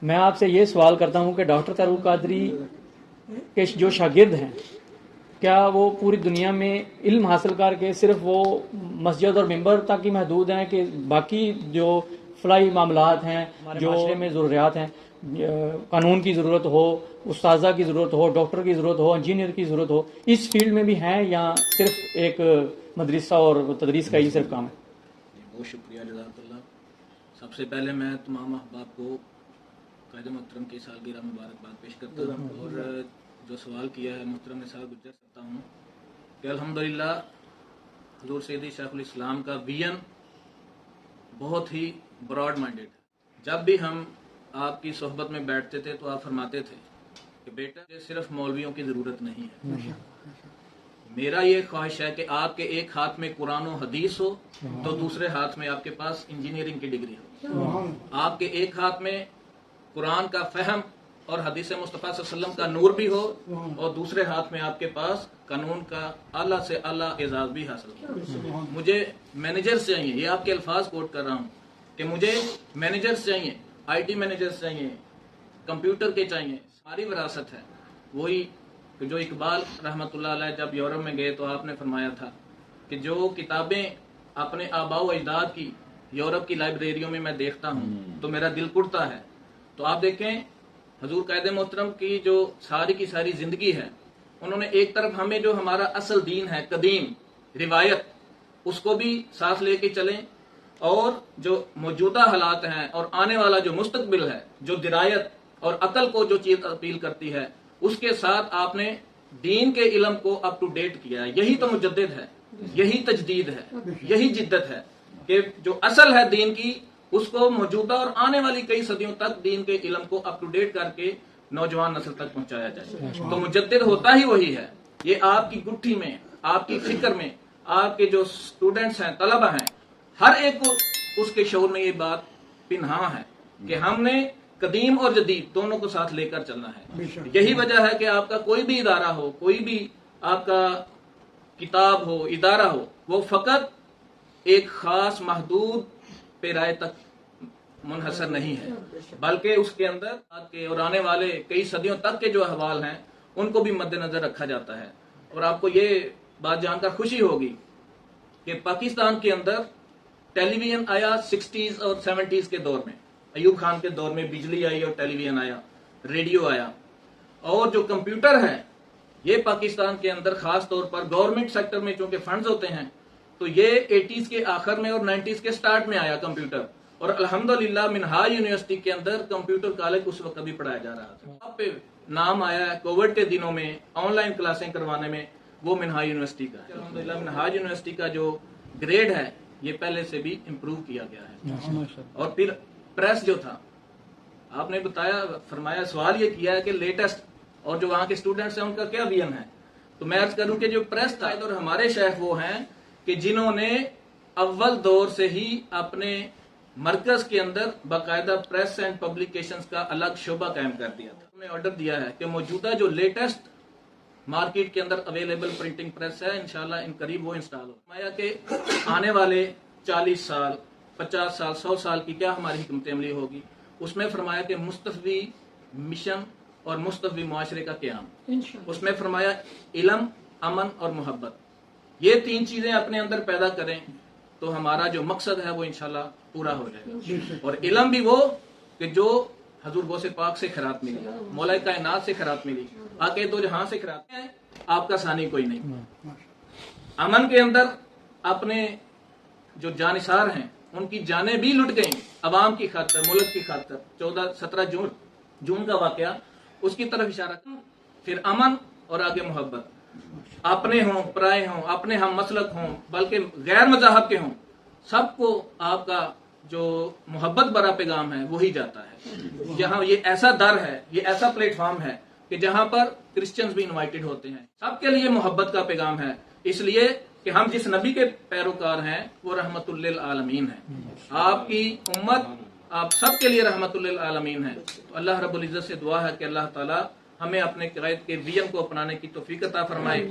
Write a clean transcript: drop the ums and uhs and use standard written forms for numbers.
میں آپ سے یہ سوال کرتا ہوں کہ ڈاکٹر طارق قادری کے جو شاگرد ہیں کیا وہ پوری دنیا میں علم حاصل کر کے صرف وہ مسجد اور ممبر تک ہی محدود ہیں کہ باقی جو فلاحی معاملات ہیں جو معاشرے میں ضروریات ہیں، قانون کی ضرورت ہو، استاذہ کی ضرورت ہو، ڈاکٹر کی ضرورت ہو، انجینئر کی ضرورت ہو، اس فیلڈ میں بھی ہیں یا صرف ایک مدرسہ اور تدریس کا ہی صرف کام ہے؟ بہت شکریہ، جزاک اللہ۔ سب سے پہلے میں تمام احباب کو قائد محترم کی سالگرہ مبارکباد پیش کرتا ہوں، اور جو سوال کیا ہے محترم نثار گجر کرتا ہوں کہ الحمدللہ حضور سیدی شیخ الاسلام کا ویژن بہت ہی براڈ مائنڈیڈ ہے۔ جب بھی ہم آپ کی صحبت میں بیٹھتے تھے تو آپ فرماتے تھے کہ بیٹا یہ صرف مولویوں کی ضرورت نہیں ہے، میرا یہ خواہش ہے کہ آپ کے ایک ہاتھ میں قرآن و حدیث ہو تو دوسرے ہاتھ میں آپ کے پاس انجینئرنگ کی ڈگری ہو، آپ کے ایک ہاتھ میں قرآن کا فہم اور حدیث مصطفیٰ صلی اللہ علیہ وسلم کا نور بھی ہو اور دوسرے ہاتھ میں آپ کے پاس قانون کا اعلیٰ سے اعلیٰ اعزاز بھی حاصل ہو۔ مجھے مینیجرز چاہیے، یہ آپ کے الفاظ کوٹ کر رہا ہوں کہ مجھے مینیجرز چاہیے، آئی ٹی مینیجرز چاہیے، کمپیوٹر کے چاہیے۔ ہماری وراثت ہے وہی کہ جو اقبال رحمۃ اللہ علیہ جب یورپ میں گئے تو آپ نے فرمایا تھا کہ جو کتابیں اپنے آباء و اجداد کی یورپ کی لائبریریوں میں میں دیکھتا ہوں تو میرا دل ٹوٹتا ہے۔ تو آپ دیکھیں حضور قائد محترم کی جو ساری کی ساری زندگی ہے، انہوں نے ایک طرف ہمیں جو ہمارا اصل دین ہے، قدیم روایت، اس کو بھی ساتھ لے کے چلیں، اور جو موجودہ حالات ہیں اور آنے والا جو مستقبل ہے، جو درایت اور عقل کو جو چیز اپیل کرتی ہے، اس کے ساتھ آپ نے دین کے علم کو اپ ٹو ڈیٹ کیا ہے۔ یہی تو مجدد ہے، یہی تجدید ہے، یہی جدت ہے کہ جو اصل ہے دین کی اس کو موجودہ اور آنے والی کئی صدیوں تک دین کے علم کو اپ ٹو ڈیٹ کر کے نوجوان نسل تک پہنچایا جائے۔ تو مجدد ہوتا ہی وہی ہے۔ یہ آپ کی گٹھی میں، آپ کی فکر میں، آپ کے جو اسٹوڈنٹس ہیں، طلبہ ہیں، ہر ایک کو اس کے شعور میں یہ بات پنہاں ہے کہ ہم نے قدیم اور جدید دونوں کو ساتھ لے کر چلنا ہے۔ یہی وجہ ہے کہ آپ کا کوئی بھی ادارہ ہو، کوئی بھی آپ کا کتاب ہو، ادارہ ہو، وہ فقط ایک خاص محدود پیرائے تک منحصر نہیں ہے، بلکہ اس کے اندر آج کے اور آنے والے کئی صدیوں تک کے جو احوال ہیں ان کو بھی مد نظر رکھا جاتا ہے۔ اور آپ کو یہ بات جان کر خوشی ہوگی کہ پاکستان کے اندر ٹیلی ویژن آیا 60s اور 70s کے دور میں، ایوب خان کے دور میں بجلی آئی اور ٹیلی ویژن آیا، ریڈیو آیا، اور جو کمپیوٹر ہے یہ پاکستان کے اندر خاص طور پر گورنمنٹ سیکٹر میں چونکہ فنڈز ہوتے ہیں تو یہ 80s کے آخر میں اور 90s کے سٹارٹ میں آیا کمپیوٹر، اور الحمدللہ منہاج یونیورسٹی کے اندر کمپیوٹر کالج اس وقت بھی پڑھایا جا رہا تھا۔ اب پہ نام آیا ہے کووڈ کے دنوں میں آن لائن کلاسیں کروانے میں، وہ منہاج یونیورسٹی کا ہے۔ الحمدللہ منہاج یونیورسٹی کا جو گریڈ ہے یہ پہلے سے بھی امپروو کیا گیا ہے۔ اور پھر پریس جو تھا، آپ نے بتایا، فرمایا، سوال یہ کیا ہے کہ لیٹسٹ اور جو وہاں کے اسٹوڈنٹس ہیں ان کا کیا ویژن ہے، تو میں عرض کروں کہ جو پریس تھا اور ہمارے شیخ وہ ہیں کہ جنہوں نے اول دور سے ہی اپنے مرکز کے اندر باقاعدہ پریس اینڈ پبلیکیشنز کا الگ شعبہ قائم کر دیا تھا۔ انہوں نے آرڈر دیا ہے کہ موجودہ جو لیٹسٹ مارکیٹ کے اندر اویلیبل پرنٹنگ پریس ہے انشاءاللہ ان قریب وہ انسٹال ہو۔ فرمایا کہ آنے والے 40 سال، 50 سال، 100 سال کی کیا ہماری حکمت عملی ہوگی، اس میں فرمایا کہ مستفی مشن اور مستفی معاشرے کا قیام، اس میں فرمایا علم، امن اور محبت، یہ تین چیزیں اپنے اندر پیدا کریں تو ہمارا جو مقصد ہے وہ انشاءاللہ پورا ہو جائے گا۔ اور علم بھی وہ کہ جو حضور غوث پاک سے خیرات ملی، مولا کائنات سے خیرات ملی، آقا دو جہاں سے خیرات ہے، آپ کا ثانی کوئی نہیں۔ امن کے اندر اپنے جو جانثار ہیں ان کی جانیں بھی لٹ گئیں عوام کی خاطر، ملک کی خاطر، 17 جون کا واقعہ اس کی طرف اشارہ۔ پھر امن اور آگے محبت، اپنے ہوں، پرائے ہوں، اپنے ہم مسلک ہوں، بلکہ غیر مذاہب کے ہوں، سب کو آپ کا جو محبت بھرا پیغام ہے وہی جاتا ہے۔ جہاں یہ ایسا در ہے، یہ ایسا پلیٹ فارم ہے کہ جہاں پر کرسچنز بھی انوائٹڈ ہوتے ہیں، سب کے لیے محبت کا پیغام ہے، اس لیے کہ ہم جس نبی کے پیروکار ہیں وہ رحمت للعالمین ہیں۔ آپ کی امت آپ سب کے لیے رحمت للعالمین ہے۔ تو اللہ رب العزت سے دعا ہے کہ اللہ تعالی ہمیں اپنے قائد کے ویژن کو اپنانے کی توفیق عطا فرمائے۔